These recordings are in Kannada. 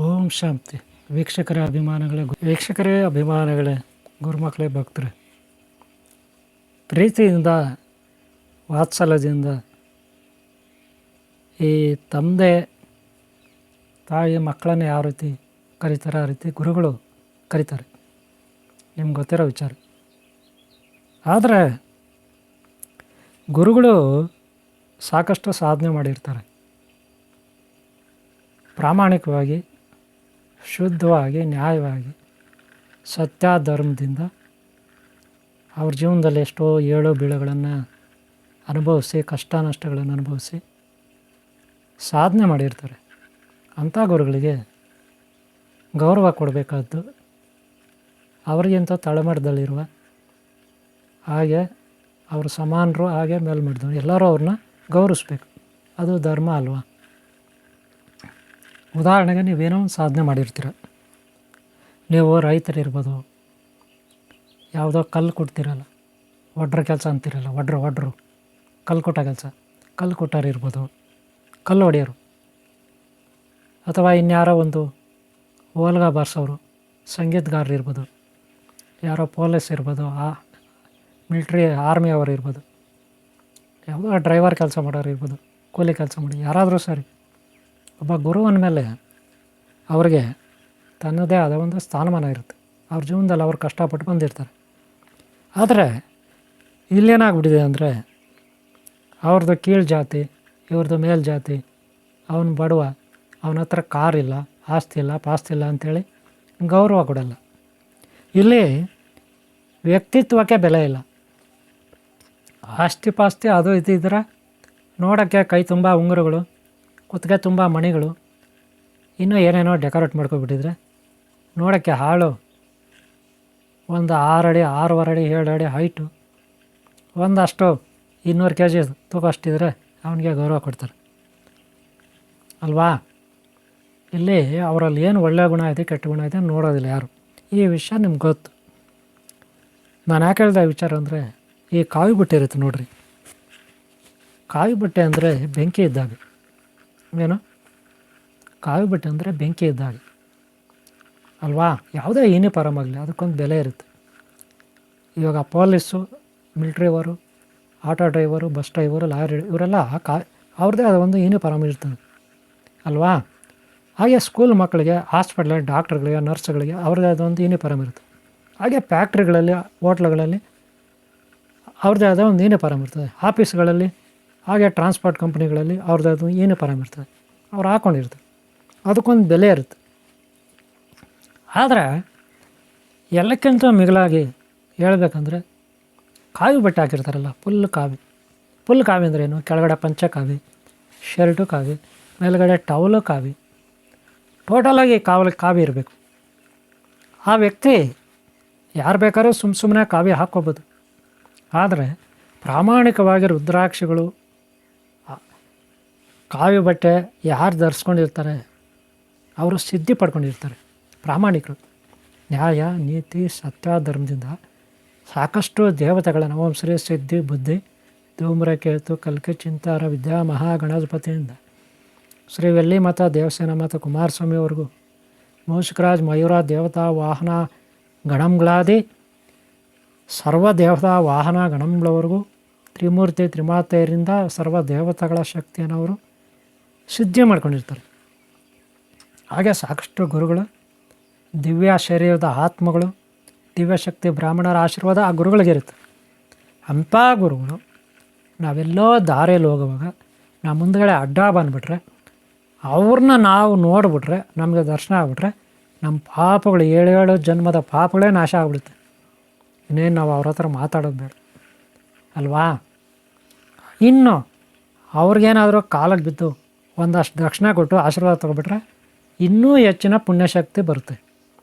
ಓಂ ಶಾಂತಿ. ವೀಕ್ಷಕರೇ ಅಭಿಮಾನಗಳೇ, ಗುರುಮಕ್ಕಳೇ, ಭಕ್ತರೇ, ಪ್ರೀತಿಯಿಂದ ವಾತ್ಸಲ್ಯದಿಂದ ಈ ತಂದೆ ತಾಯಿ ಮಕ್ಕಳನ್ನು ಯಾವ ರೀತಿ ಕರೀತಾರೆ ಆ ರೀತಿ ಗುರುಗಳು ಕರೀತಾರೆ. ನಿಮ್ಗೆ ಗೊತ್ತಿರೋ ವಿಚಾರ. ಆದರೆ ಗುರುಗಳು ಸಾಕಷ್ಟು ಸಾಧನೆ ಮಾಡಿರ್ತಾರೆ. ಪ್ರಾಮಾಣಿಕವಾಗಿ, ಶುದ್ಧವಾಗಿ, ನ್ಯಾಯವಾಗಿ, ಸತ್ಯ ಧರ್ಮದಿಂದ ಅವ್ರ ಜೀವನದಲ್ಲಿ ಎಷ್ಟೋ ಏಳು ಬೀಳುಗಳನ್ನು ಅನುಭವಿಸಿ, ಕಷ್ಟ ನಷ್ಟಗಳನ್ನು ಅನುಭವಿಸಿ ಸಾಧನೆ ಮಾಡಿರ್ತಾರೆ. ಅಂಥ ಗುರುಗಳಿಗೆ ಗೌರವ ಕೊಡಬೇಕಾದ್ದು ಅವರಿಗಿಂತ ತಳಮಟ್ಟದಲ್ಲಿರುವ, ಹಾಗೆ ಅವರು ಸಮಾನರು, ಹಾಗೆ ಮೇಲ್ಮಟ್ಟದವರು ಎಲ್ಲರೂ ಅವ್ರನ್ನ ಗೌರವಿಸ್ಬೇಕು. ಅದು ಧರ್ಮ ಅಲ್ವಾ? ಉದಾಹರಣೆಗೆ ನೀವೇನೋ ಒಂದು ಸಾಧನೆ ಮಾಡಿರ್ತೀರ. ನೀವು ರೈತರಿರ್ಬೋದು, ಯಾವುದೋ ಕಲ್ಲು ಕೊಡ್ತಿರಲ್ಲ, ಒಡ್ರ ಕೆಲಸ ಅಂತಿರಲ್ಲ, ಒಡ್ರು ಕಲ್ಲು ಕೊಟ್ಟ ಕೆಲಸ, ಕಲ್ಲು ಕೊಟ್ಟರು ಇರ್ಬೋದು, ಕಲ್ಲು ಹೊಡೆಯೋರು, ಅಥವಾ ಇನ್ಯಾರೋ ಒಂದು ಓಲ್ಗ ಬಾರಿಸೋರು, ಸಂಗೀತಗಾರರು ಇರ್ಬೋದು, ಯಾರೋ ಪೊಲೀಸ್ ಇರ್ಬೋದು, ಮಿಲ್ಟ್ರಿ ಆರ್ಮಿಯವರು ಇರ್ಬೋದು, ಯಾವುದೋ ಡ್ರೈವರ್ ಕೆಲಸ ಮಾಡೋರು ಇರ್ಬೋದು, ಕೂಲಿ ಕೆಲಸ ಮಾಡಿ ಯಾರಾದರೂ ಸರಿ. ಒಬ್ಬ ಗುರು ಅಂದಮೇಲೆ ಅವ್ರಿಗೆ ತನ್ನದೇ ಆದ ಒಂದು ಸ್ಥಾನಮಾನ ಇರುತ್ತೆ. ಅವ್ರ ಜೀವನದಲ್ಲಿ ಅವ್ರು ಕಷ್ಟಪಟ್ಟು ಬಂದಿರ್ತಾರೆ. ಆದರೆ ಇಲ್ಲೇನಾಗ್ಬಿಟ್ಟಿದೆ ಅಂದರೆ, ಅವ್ರದ್ದು ಕೀಳು ಜಾತಿ, ಇವ್ರದ್ದು ಮೇಲು ಜಾತಿ, ಅವನು ಬಡವ, ಅವನ ಹತ್ರ ಕಾರಿಲ್ಲ, ಆಸ್ತಿ ಇಲ್ಲ, ಪಾಸ್ತಿ ಇಲ್ಲ ಅಂಥೇಳಿ ಗೌರವ ಕೊಡಲ್ಲ. ಇಲ್ಲಿ ವ್ಯಕ್ತಿತ್ವಕ್ಕೆ ಬೆಲೆ ಇಲ್ಲ. ಆಸ್ತಿ ಪಾಸ್ತಿ ಅದು ಇದ್ದಿದ್ರೆ ನೋಡೋಕ್ಕೆ ಕೈ ತುಂಬ ಉಂಗುರಗಳು, ಕುತ್ತಿಗೆ ತುಂಬ ಮಣಿಗಳು, ಇನ್ನೂ ಏನೇನೋ ಡೆಕೋರೇಟ್ ಮಾಡ್ಕೊಬಿಟ್ಟಿದ್ರೆ ನೋಡೋಕ್ಕೆ ಹಾಳು, ಒಂದು 6 ಅಡಿ 6.5 ಅಡಿ 7 ಅಡಿ ಹೈಟು, ಒಂದಷ್ಟು 200 kg ತೂಕ ಅಷ್ಟಿದ್ರೆ ಅವನಿಗೆ ಗೌರವ ಕೊಡ್ತಾರೆ ಅಲ್ವಾ? ಇಲ್ಲಿ ಅವರಲ್ಲಿ ಏನು ಒಳ್ಳೆಯ ಗುಣ ಇದೆ, ಕೆಟ್ಟ ಗುಣ ಇದೆ ನೋಡೋದಿಲ್ಲ ಯಾರು. ಈ ವಿಷಯ ನಿಮ್ಗೆ ಗೊತ್ತು. ನಾನು ಯಾಕೆ ಹೇಳ್ದೆ ವಿಚಾರ ಅಂದರೆ, ಈ ಕಾವಿ ಬಟ್ಟೆ ಇರುತ್ತೆ ನೋಡ್ರಿ. ಕಾವಿ ಬಟ್ಟೆ ಅಂದರೆ ಬೆಂಕಿ ಇದ್ದಾಗ. ಏನು ಕಾವಿ ಬಟ್ಟೆ ಅಂದರೆ ಬೆಂಕಿ ಇದ್ದಾಗ ಅಲ್ವಾ? ಯಾವುದೇ ಯೂನಿಫಾರ್ಮ್ ಆಗಲಿ ಅದಕ್ಕೊಂದು ಬೆಲೆ ಇರುತ್ತೆ. ಇವಾಗ ಪೊಲೀಸು, ಮಿಲ್ಟ್ರಿಯವರು, auto driver, bus driver, lorry, ಇವರೆಲ್ಲ ಅವ್ರದ್ದೇ ಆದ ಒಂದು ಯೂನಿಫಾರ್ಮ್ ಇರ್ತದೆ ಅಲ್ವಾ? ಹಾಗೆ ಸ್ಕೂಲ್ ಮಕ್ಕಳಿಗೆ, ಹಾಸ್ಪಿಟ್ಲಲ್ಲಿ ಡಾಕ್ಟ್ರುಗಳಿಗೆ, ನರ್ಸ್ಗಳಿಗೆ ಅವ್ರದ್ದೇ ಆದ ಒಂದು ಯೂನಿಫಾರ್ಮ್ ಇರುತ್ತೆ. ಹಾಗೆ ಫ್ಯಾಕ್ಟ್ರಿಗಳಲ್ಲಿ, ಹೋಟ್ಲುಗಳಲ್ಲಿ ಅವ್ರದ್ದೇ ಆದ ಒಂದು ಯೂನಿಫಾರ್ಮ್ ಇರ್ತದೆ. ಆಫೀಸ್ಗಳಲ್ಲಿ, ಹಾಗೆ ಟ್ರಾನ್ಸ್ಪೋರ್ಟ್ ಕಂಪ್ನಿಗಳಲ್ಲಿ ಅವ್ರದ್ದು ಅದು ಯೂನಿಫಾರ್ಮ್ ಇರ್ತದೆ. ಅವ್ರು ಹಾಕ್ಕೊಂಡಿರ್ತಾರೆ. ಅದಕ್ಕೊಂದು ಬೆಲೆ ಇರುತ್ತೆ. ಆದರೆ ಎಲ್ಲಕ್ಕಿಂತ ಮಿಗಿಲಾಗಿ ಹೇಳ್ಬೇಕಂದ್ರೆ, ಕಾವಿ ಬಟ್ಟೆ ಹಾಕಿರ್ತಾರಲ್ಲ, ಫುಲ್ ಕಾವಿ ಅಂದರೆ ಏನು? ಕೆಳಗಡೆ ಪಂಚೆ ಕಾವಿ, ಶರ್ಟು ಕಾವಿ, ಮೇಲ್ಗಡೆ ಟವಲು ಕಾವಿ, ಟೋಟಲಾಗಿ ಕಾವಿ ಇರಬೇಕು. ಆ ವ್ಯಕ್ತಿ ಯಾರು ಬೇಕಾದ್ರೂ ಸುಮ್ಮನೆ ಕಾವಿ ಹಾಕ್ಕೋಬೋದು. ಆದರೆ ಪ್ರಾಮಾಣಿಕವಾಗಿ ರುದ್ರಾಕ್ಷಿಗಳು, ಕಾವಿ ಬಟ್ಟೆ ಯಾರು ಧರಿಸ್ಕೊಂಡಿರ್ತಾರೆ ಅವರು ಸಿದ್ಧಿ ಪಡ್ಕೊಂಡಿರ್ತಾರೆ. ಪ್ರಾಮಾಣಿಕರು, ನ್ಯಾಯ, ನೀತಿ, ಸತ್ಯ, ಧರ್ಮದಿಂದ ಸಾಕಷ್ಟು ದೇವತೆಗಳನ್ನು, ಓಂ ಶ್ರೀ ಸಿದ್ಧಿ ಬುದ್ಧಿ ಧೂಮ್ರಕೇತು ಕಲ್ಕಿ ಚಿಂತಾರ ವಿದ್ಯಾ ಮಹಾಗಣಪತಿಯಿಂದ ಶ್ರೀ ವೆಲ್ಲಿಮಠ ದೇವಸೇನ ಮಠ ಕುಮಾರಸ್ವಾಮಿವರೆಗೂ, ಮೂಷಿಕರಾಜ್ ಮಯೂರ ದೇವತಾ ವಾಹನ ಗಣಂಗಳಾದಿ ಸರ್ವ ದೇವತಾ ವಾಹನ ಗಣಂಗಳವರೆಗೂ, ತ್ರಿಮೂರ್ತಿ ತ್ರಿಮಾತೆಯರಿಂದ ಸರ್ವ ದೇವತೆಗಳ ಶಕ್ತಿಯನ್ನು ಅವರು ಸಿದ್ಧಿ ಮಾಡ್ಕೊಂಡಿರ್ತಾರೆ. ಹಾಗೆ ಸಾಕಷ್ಟು ಗುರುಗಳು, ದಿವ್ಯ ಶರೀರದ ಆತ್ಮಗಳು, ದಿವ್ಯಶಕ್ತಿ ಬ್ರಾಹ್ಮಣರ ಆಶೀರ್ವಾದ ಆ ಗುರುಗಳಿಗಿರುತ್ತೆ. ಅಂಥ ಗುರುಗಳು ನಾವೆಲ್ಲೋ ದಾರಿಯಲ್ಲಿ ಹೋಗುವಾಗ ನಾವು ಮುಂದುಗಡೆ ಅಡ್ಡ ಬಂದುಬಿಟ್ರೆ, ಅವ್ರನ್ನ ನಾವು ನೋಡಿಬಿಟ್ರೆ, ನಮಗೆ ದರ್ಶನ ಆಗಿಬಿಟ್ರೆ, ನಮ್ಮ ಪಾಪಗಳು 7 ಜನ್ಮದ ಪಾಪಗಳೇ ನಾಶ ಆಗಿಬಿಡುತ್ತೆ. ಇನ್ನೇನು ನಾವು ಅವ್ರ ಹತ್ರ ಮಾತಾಡೋದು ಬೇಡ ಅಲ್ವಾ? ಇನ್ನು ಅವ್ರಿಗೇನಾದರೂ ಕಾಲಕ್ಕೆ ಬಿದ್ದು ಒಂದಷ್ಟು ದಕ್ಷಿಣ ಕೊಟ್ಟು ಆಶೀರ್ವಾದ ತೊಗೊಬಿಟ್ರೆ ಇನ್ನೂ ಹೆಚ್ಚಿನ ಪುಣ್ಯಶಕ್ತಿ ಬರುತ್ತೆ,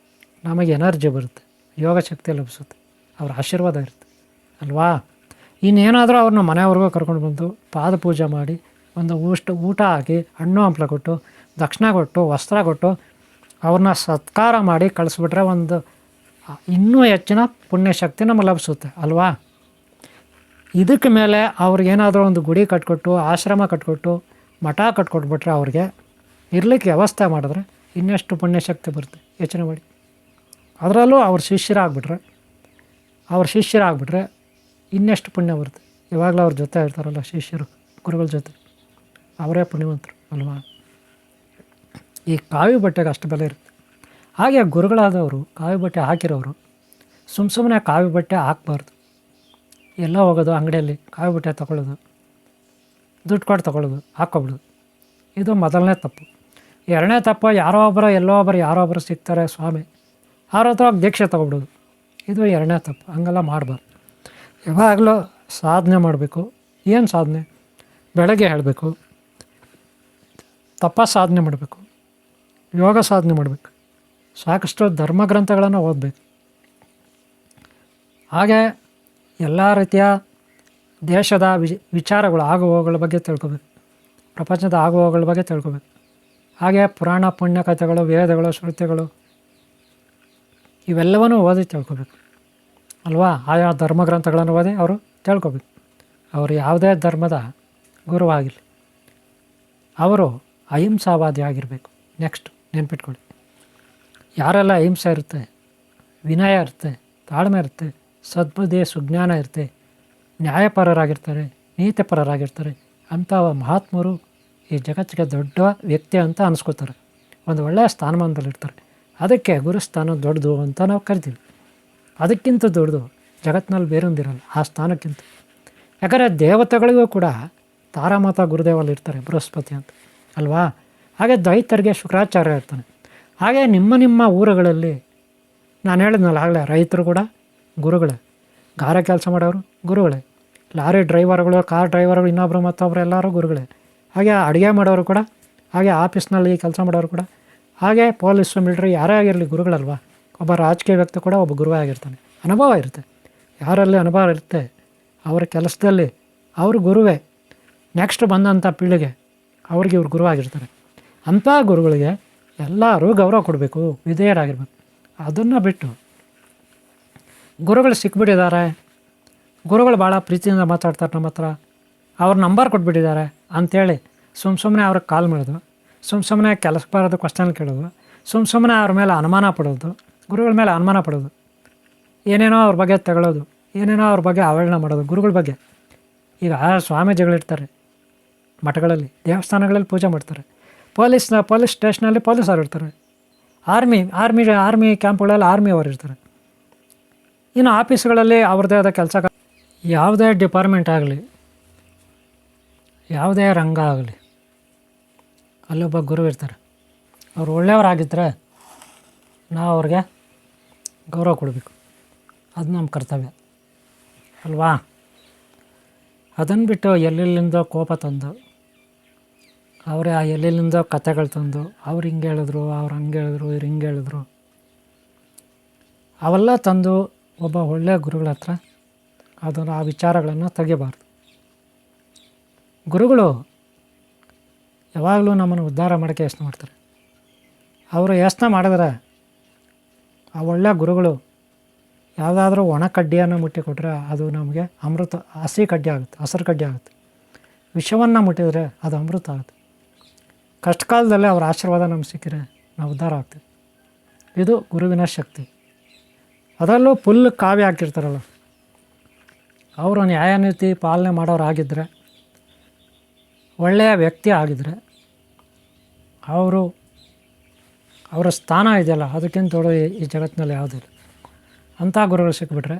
ನಮಗೆ ಎನರ್ಜಿ ಬರುತ್ತೆ, ಯೋಗ ಶಕ್ತಿ ಲಭಿಸುತ್ತೆ, ಅವ್ರ ಆಶೀರ್ವಾದ ಇರುತ್ತೆ ಅಲ್ವಾ? ಇನ್ನೇನಾದರೂ ಅವ್ರನ್ನ ಮನೆಯವ್ರಿಗೂ ಕರ್ಕೊಂಡು ಬಂದು ಪಾದ ಪೂಜೆ ಮಾಡಿ, ಒಂದು ಊಟ ಹಾಕಿ, ಹಣ್ಣು ಹಂಪಲ ಕೊಟ್ಟು, ದಕ್ಷಿಣ ಕೊಟ್ಟು, ವಸ್ತ್ರ ಕೊಟ್ಟು ಅವ್ರನ್ನ ಸತ್ಕಾರ ಮಾಡಿ ಕಳಿಸ್ಬಿಟ್ರೆ ಒಂದು ಇನ್ನೂ ಹೆಚ್ಚಿನ ಪುಣ್ಯಶಕ್ತಿ ನಮಗೆ ಲಭಿಸುತ್ತೆ ಅಲ್ವಾ? ಇದಕ್ಕೆ ಮೇಲೆ ಅವ್ರಿಗೇನಾದರೂ ಒಂದು ಗುಡಿ ಕಟ್ಕೊಟ್ಟು, ಆಶ್ರಮ ಕಟ್ಕೊಟ್ಟು, ಮಠ ಕಟ್ಕೊಟ್ಬಿಟ್ರೆ, ಅವ್ರಿಗೆ ಇರಲಿಕ್ಕೆ ವ್ಯವಸ್ಥೆ ಮಾಡಿದ್ರೆ ಇನ್ನೆಷ್ಟು ಪುಣ್ಯಶಕ್ತಿ ಬರುತ್ತೆ ಯೋಚನೆ ಮಾಡಿ. ಅದರಲ್ಲೂ ಅವ್ರ ಶಿಷ್ಯರಾಗ್ಬಿಟ್ರೆ ಇನ್ನೆಷ್ಟು ಪುಣ್ಯ ಬರುತ್ತೆ. ಇವಾಗಲೂ ಅವ್ರ ಜೊತೆ ಇರ್ತಾರಲ್ಲ ಶಿಷ್ಯರು, ಗುರುಗಳ ಜೊತೆ, ಅವರೇ ಪುಣ್ಯವಂತರು ಅಲ್ವಾ. ಈ ಕಾವಿ ಬಟ್ಟೆಗೆ ಅಷ್ಟು ಬೆಲೆ ಇರುತ್ತೆ. ಹಾಗೆ ಗುರುಗಳಾದವರು, ಕಾವಿ ಬಟ್ಟೆ ಹಾಕಿರೋರು ಸುಮ್ಮನೆ ಕಾವಿ ಬಟ್ಟೆ ಹಾಕಬಾರ್ದು. ಎಲ್ಲ ಹೋಗೋದು ಅಂಗಡಿಯಲ್ಲಿ ಕಾವಿ ಬಟ್ಟೆ ತೊಗೊಳ್ಳೋದು, ದುಡ್ಡು ಕೊಟ್ಟು ತೊಗೊಳ್ಳೋದು, ಹಾಕ್ಕೊಬಿಡೋದು, ಇದು ಮೊದಲನೇ ತಪ್ಪು. ಎರಡನೇ ತಪ್ಪು, ಯಾರೋ ಒಬ್ಬರು ಸಿಗ್ತಾರೆ ಸ್ವಾಮಿ, ಅವ್ರ ಹತ್ರ ಹೋಗಿ ದೀಕ್ಷೆ ತೊಗೊಬಿಡೋದು, ಇದು ಎರಡನೇ ತಪ್ಪು. ಹಂಗೆಲ್ಲ ಮಾಡಬಾರ್ದು. ಯಾವಾಗಲೂ ಸಾಧನೆ ಮಾಡಬೇಕು. ಏನು ಸಾಧನೆ? ಬೆಳಗ್ಗೆ ಹೇಳಬೇಕು, ಸಾಧನೆ ಮಾಡಬೇಕು, ಯೋಗ ಸಾಧನೆ ಮಾಡಬೇಕು, ಸಾಕಷ್ಟು ಧರ್ಮಗ್ರಂಥಗಳನ್ನು ಓದಬೇಕು. ಹಾಗೆ ಎಲ್ಲ ರೀತಿಯ ದೇಶದ ವಿಚಾರಗಳು, ಆಗುಹೋಗುಗಳ ಬಗ್ಗೆ ತಿಳ್ಕೊಬೇಕು, ಪ್ರಪಂಚದ ಆಗುಹೋಗುಗಳ ಬಗ್ಗೆ ತಿಳ್ಕೊಬೇಕು. ಹಾಗೆ ಪುರಾಣ ಪುಣ್ಯ ಕಥೆಗಳು, ವೇದಗಳು, ಶ್ರುತಿಗಳು ಇವೆಲ್ಲವನ್ನೂ ಓದಿ ತಿಳ್ಕೊಬೇಕು ಅಲ್ವಾ. ಆಯಾ ಧರ್ಮಗ್ರಂಥಗಳನ್ನು ಓದಿ ಅವರು ತಿಳ್ಕೊಬೇಕು. ಅವರು ಯಾವುದೇ ಧರ್ಮದ ಗುರುವಾಗಿರಲಿ, ಅವರು ಅಹಿಂಸಾವಾದಿ ಆಗಿರಬೇಕು. ನೆಕ್ಸ್ಟ್ ನೆನ್ಪಿಟ್ಕೊಳ್ಳಿ, ಯಾರೆಲ್ಲ ಅಹಿಂಸೆ ಇರುತ್ತೆ, ವಿನಯ ಇರುತ್ತೆ, ತಾಳ್ಮೆ ಇರುತ್ತೆ, ಸದ್ಬುದ್ಧಿ ಸುಜ್ಞಾನ ಇರುತ್ತೆ, ನ್ಯಾಯಪರರಾಗಿರ್ತಾರೆ, ನೀತಿಪರರಾಗಿರ್ತಾರೆ, ಅಂಥ ಮಹಾತ್ಮರು ಈ ಜಗತ್ತಿಗೆ ದೊಡ್ಡ ವ್ಯಕ್ತಿ ಅಂತ ಅನಿಸ್ಕೋತಾರೆ, ಒಂದು ಒಳ್ಳೆಯ ಸ್ಥಾನಮಾನದಲ್ಲಿರ್ತಾರೆ. ಅದಕ್ಕೆ ಗುರುಸ್ಥಾನ ದೊಡ್ಡದು ಅಂತ ನಾವು ಕರಿತೀವಿ. ಅದಕ್ಕಿಂತ ದೊಡ್ಡದು ಜಗತ್ತಿನಲ್ಲಿ ಬೇರೊಂದಿರಲ್ಲ ಆ ಸ್ಥಾನಕ್ಕಿಂತ. ಯಾಕಂದರೆ ದೇವತೆಗಳಿಗೂ ಕೂಡ ತಾರಾಮಾತ ಗುರುದೇವಲ್ಲಿ ಇರ್ತಾರೆ, ಬೃಹಸ್ಪತಿ ಅಂತ ಅಲ್ವಾ. ಹಾಗೆ ದೈತ್ಯರಿಗೆ ಶುಕ್ರಾಚಾರ್ಯ ಇರ್ತಾನೆ. ಹಾಗೆ ನಿಮ್ಮ ಊರುಗಳಲ್ಲಿ ನಾನು ಹೇಳಿದ್ನಲ್ಲ ಆಗಲೇ, ರೈತರು ಕೂಡ ಗುರುಗಳೇ, ಗಾರೆ ಕೆಲಸ ಮಾಡೋರು ಗುರುಗಳೇ, ಲಾರಿ ಡ್ರೈವರ್ಗಳು, ಕಾರ್ ಡ್ರೈವರ್ಗಳು, ಇನ್ನೊಬ್ಬರು ಮತ್ತೊಬ್ಬರು ಎಲ್ಲರೂ ಗುರುಗಳೇ. ಹಾಗೆ ಅಡುಗೆ ಮಾಡೋರು ಕೂಡ, ಹಾಗೆ ಆಫೀಸ್ನಲ್ಲಿ ಕೆಲಸ ಮಾಡೋರು ಕೂಡ, ಹಾಗೆ ಪೊಲೀಸು, ಮಿಲಿಟ್ರಿ ಯಾರೇ ಆಗಿರಲಿ ಗುರುಗಳಲ್ವಾ. ಒಬ್ಬ ರಾಜಕೀಯ ವ್ಯಕ್ತಿ ಕೂಡ ಒಬ್ಬ ಗುರುವೇ ಆಗಿರ್ತಾನೆ. ಅನುಭವ ಇರುತ್ತೆ, ಯಾರಲ್ಲಿ ಅನುಭವ ಇರುತ್ತೆ ಅವರ ಕೆಲಸದಲ್ಲಿ ಅವರು ಗುರುವೇ. ನೆಕ್ಸ್ಟ್ ಬಂದಂಥ ಪೀಳಿಗೆ ಅವ್ರಿಗೆ ಇವ್ರು ಗುರುವಾಗಿರ್ತಾರೆ. ಅಂಥ ಗುರುಗಳಿಗೆ ಎಲ್ಲರೂ ಗೌರವ ಕೊಡಬೇಕು, ವಿಧೇಯರಾಗಿರ್ಬೇಕು. ಅದನ್ನು ಬಿಟ್ಟು ಗುರುಗಳು ಸಿಕ್ಬಿಟ್ಟಿದ್ದಾರೆ, ಗುರುಗಳು ಭಾಳ ಪ್ರೀತಿಯಿಂದ ಮಾತಾಡ್ತಾರೆ ನಮ್ಮ ಹತ್ರ, ಅವ್ರ ನಂಬರ್ ಕೊಟ್ಬಿಟ್ಟಿದ್ದಾರೆ ಅಂಥೇಳಿ ಸುಮ್ಮನೆ ಅವ್ರಿಗೆ ಕಾಲ್ ಮಾಡೋದು, ಸುಮ್ಮನೆ ಕೆಲಸ ಬರೋದು, ಕ್ವಶನ್ ಕೇಳೋದು, ಸುಮ್ಮನೆ ಅವ್ರ ಮೇಲೆ ಅನುಮಾನ ಪಡೋದು, ಗುರುಗಳ ಮೇಲೆ ಅನುಮಾನ ಪಡೋದು, ಏನೇನೋ ಅವ್ರ ಬಗ್ಗೆ ತಗೊಳ್ಳೋದು, ಏನೇನೋ ಅವ್ರ ಬಗ್ಗೆ ಅವಹೇಳನ ಮಾಡೋದು ಗುರುಗಳ ಬಗ್ಗೆ. ಈಗ ಸ್ವಾಮೀಜಿಗಳಿರ್ತಾರೆ ಮಠಗಳಲ್ಲಿ, ದೇವಸ್ಥಾನಗಳಲ್ಲಿ ಪೂಜೆ ಮಾಡ್ತಾರೆ, ಪೊಲೀಸ್ ಸ್ಟೇಷನಲ್ಲಿ ಪೊಲೀಸರು ಇರ್ತಾರೆ, ಆರ್ಮಿ ಕ್ಯಾಂಪ್ಗಳಲ್ಲಿ ಆರ್ಮಿಯವರು ಇರ್ತಾರೆ, ಇನ್ನು ಆಫೀಸ್ಗಳಲ್ಲಿ ಅವ್ರದ್ದೇ ಆದ ಕೆಲಸ. ಯಾವುದೇ ಡಿಪಾರ್ಟ್ಮೆಂಟ್ ಆಗಲಿ, ಯಾವುದೇ ರಂಗ ಆಗಲಿ, ಅಲ್ಲೊಬ್ಬ ಗುರು ಇರ್ತಾರೆ. ಅವ್ರು ಒಳ್ಳೆಯವರಾಗಿದ್ದರೆ ನಾವು ಅವ್ರಿಗೆ ಗೌರವ ಕೊಡಬೇಕು, ಅದು ನಮ್ಮ ಕರ್ತವ್ಯ ಅಲ್ವಾ. ಅದನ್ನು ಬಿಟ್ಟು ಎಲ್ಲೆಲ್ಲಿಂದ ಕೋಪ ತಂದು, ಅವರೇ ಎಲ್ಲೆಲ್ಲಿಂದ ಕಥೆಗಳು ತಂದು, ಅವ್ರು ಹಿಂಗೆ ಹೇಳಿದ್ರು, ಅವ್ರು ಹಂಗೆ ಹೇಳಿದ್ರು, ಇವ್ರು ಹಿಂಗೆ ಹೇಳಿದ್ರು, ಅವೆಲ್ಲ ತಂದು ಒಬ್ಬ ಒಳ್ಳೆಯ ಗುರುಗಳ ಹತ್ರ ಅದನ್ನು ಆ ವಿಚಾರಗಳನ್ನು ತೆಗಿಬಾರ್ದು. ಗುರುಗಳು ಯಾವಾಗಲೂ ನಮ್ಮನ್ನು ಉದ್ಧಾರ ಮಾಡೋಕ್ಕೆ ಯೋಚನೆ ಮಾಡ್ತಾರೆ. ಅವರು ಯೋಚನೆ ಮಾಡಿದ್ರೆ ಆ ಒಳ್ಳೆಯ ಗುರುಗಳು ಯಾವುದಾದ್ರೂ ಒಣ ಕಡ್ಡಿಯನ್ನು ಮುಟ್ಟಿಕೊಟ್ರೆ ಅದು ನಮಗೆ ಅಮೃತ, ಹಸಿ ಕಡ್ಡಿ ಆಗುತ್ತೆ, ಹಸಿರು ಕಡ್ಡಿ ಆಗುತ್ತೆ. ವಿಷವನ್ನು ಮುಟ್ಟಿದರೆ ಅದು ಅಮೃತ ಆಗುತ್ತೆ. ಕಷ್ಟ ಕಾಲದಲ್ಲೇ ಅವರ ಆಶೀರ್ವಾದ ನಮ್ಗೆ ಸಿಕ್ಕಿದ್ರೆ ನಾವು ಉದ್ಧಾರ ಆಗ್ತೀವಿ. ಇದು ಗುರುವಿನ ಶಕ್ತಿ. ಅದರಲ್ಲೂ ಫುಲ್ ಕಾವ್ಯ ಹಾಕಿರ್ತಾರಲ್ಲ, ಅವರು ನ್ಯಾಯ ನೀತಿ ಪಾಲನೆ ಮಾಡೋರಾಗಿದ್ದರೆ, ಒಳ್ಳೆಯ ವ್ಯಕ್ತಿ ಆಗಿದ್ದರೆ, ಅವರ ಸ್ಥಾನ ಇದೆಯಲ್ಲ ಅದಕ್ಕಿಂತ ದೊಡ್ಡ ಈ ಜಗತ್ತಿನಲ್ಲಿ ಯಾವುದಿಲ್ಲ. ಅಂಥ ಗುರುಗಳು ಸಿಕ್ಕಿಬಿಟ್ರೆ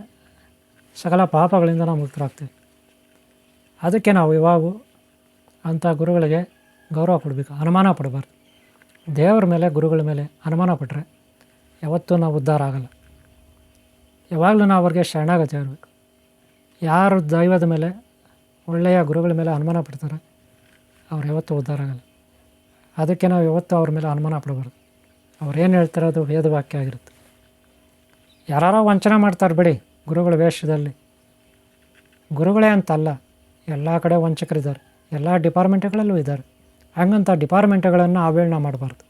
ಸಕಲ ಪಾಪಗಳಿಂದ ನಾವು ಮುಕ್ತರಾಗ್ತೀವಿ. ಅದಕ್ಕೆ ನಾವು ಇವಾಗೂ ಅಂಥ ಗುರುಗಳಿಗೆ ಗೌರವ ಕೊಡಬೇಕು, ಅನುಮಾನ ಪಡಬಾರ್ದು. ದೇವರ ಮೇಲೆ, ಗುರುಗಳ ಮೇಲೆ ಅನುಮಾನ ಪಟ್ಟರೆ ಯಾವತ್ತೂ ನಾವು ಉದ್ಧಾರ ಆಗಲ್ಲ. ಯಾವಾಗಲೂ ನಾವು ಅವ್ರಿಗೆ ಶರಣಾಗತಿ ಆಗಬೇಕು. ಯಾರು ದೈವದ ಮೇಲೆ, ಒಳ್ಳೆಯ ಗುರುಗಳ ಮೇಲೆ ಅನುಮಾನ ಪಡ್ತಾರೆ ಅವ್ರು ಯಾವತ್ತೂ ಉದ್ಧಾರ ಆಗಲ್ಲ. ಅದಕ್ಕೆ ನಾವು ಯಾವತ್ತೂ ಅವ್ರ ಮೇಲೆ ಅನುಮಾನ ಪಡಬಾರ್ದು. ಅವ್ರೇನು ಹೇಳ್ತಾರೆ ಅದು ವೇದವಾಕ್ಯ ಆಗಿರುತ್ತೆ. ಯಾರೋ ವಂಚನೆ ಮಾಡ್ತಾರೆ ಬಿಡಿ ಗುರುಗಳ ವೇಷದಲ್ಲಿ. ಗುರುಗಳೇ ಅಂತಲ್ಲ, ಎಲ್ಲ ಕಡೆ ವಂಚಕರಿದ್ದಾರೆ, ಎಲ್ಲ ಡಿಪಾರ್ಟ್ಮೆಂಟ್ಗಳಲ್ಲೂ ಇದ್ದಾರೆ. ಹಂಗಂತ ಡಿಪಾರ್ಟ್ಮೆಂಟ್ಗಳನ್ನು ಅವಹೇಳನ ಮಾಡಬಾರ್ದು.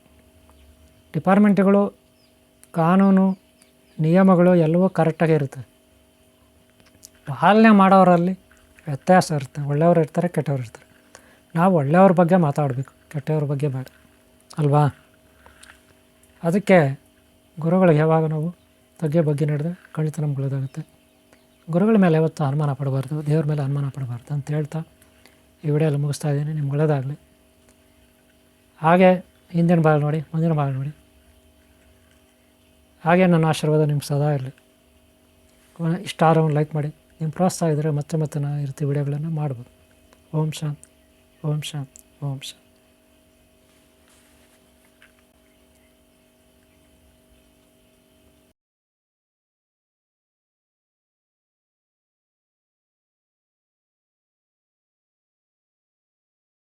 ಡಿಪಾರ್ಟ್ಮೆಂಟ್ಗಳು, ಕಾನೂನು, ನಿಯಮಗಳು ಎಲ್ಲವೂ ಕರೆಕ್ಟಾಗಿ ಇರುತ್ತೆ. ಪಾಲನೆ ಮಾಡೋರಲ್ಲಿ ವ್ಯತ್ಯಾಸ ಇರುತ್ತೆ. ಒಳ್ಳೆಯವರು ಇರ್ತಾರೆ, ಕೆಟ್ಟವ್ರು ಇರ್ತಾರೆ. ನಾವು ಒಳ್ಳೆಯವ್ರ ಬಗ್ಗೆ ಮಾತಾಡಬೇಕು, ಕೆಟ್ಟವ್ರ ಬಗ್ಗೆ ಬೇಡ ಅಲ್ವಾ. ಅದಕ್ಕೆ ಗುರುಗಳಿಗೆ ಯಾವಾಗ ನಾವು ತಗ್ಗೆ ಬಗ್ಗೆ ನಡೆದ್ರೆ ಖಂಡಿತ ನಮ್ಗೆ ಒಳ್ಳೆಯದಾಗುತ್ತೆ. ಗುರುಗಳ ಮೇಲೆ ಯಾವತ್ತೂ ಅನುಮಾನ ಪಡಬಾರ್ದು, ದೇವ್ರ ಮೇಲೆ ಅನುಮಾನ ಪಡಬಾರ್ದು ಅಂತ ಹೇಳ್ತಾ ಈ ವಿಡಿಯೋಲ್ಲಿ ಮುಗಿಸ್ತಾ ಇದ್ದೀನಿ. ನಿಮ್ಗೆ ಒಳ್ಳೆಯದಾಗಲಿ. ಹಾಗೆ ಹಿಂದಿನ ಭಾಗ ನೋಡಿ, ಮುಂದಿನ ಭಾಗ ನೋಡಿ. ಹಾಗೆ ನನ್ನ ಆಶೀರ್ವಾದ ನಿಮ್ಗೆ ಸದಾ ಇರಲಿ. ಇಷ್ಟ ಆದ್ರೆ ಒಂದು ಲೈಕ್ ಮಾಡಿ. ನಿಮ್ಮ ಪ್ರೋತ್ಸಾಹ ಇದ್ದರೆ ಮತ್ತೆ ಮತ್ತೆ ನಾನು ಈ ರೀತಿ ವಿಡಿಯೋಗಳನ್ನು ಮಾಡ್ಬೋದು. ಓಂ ಶಾಂತಿ, ಓಂ ಶಾಂತಿ, ಓಂ ಶಾಂತಿ.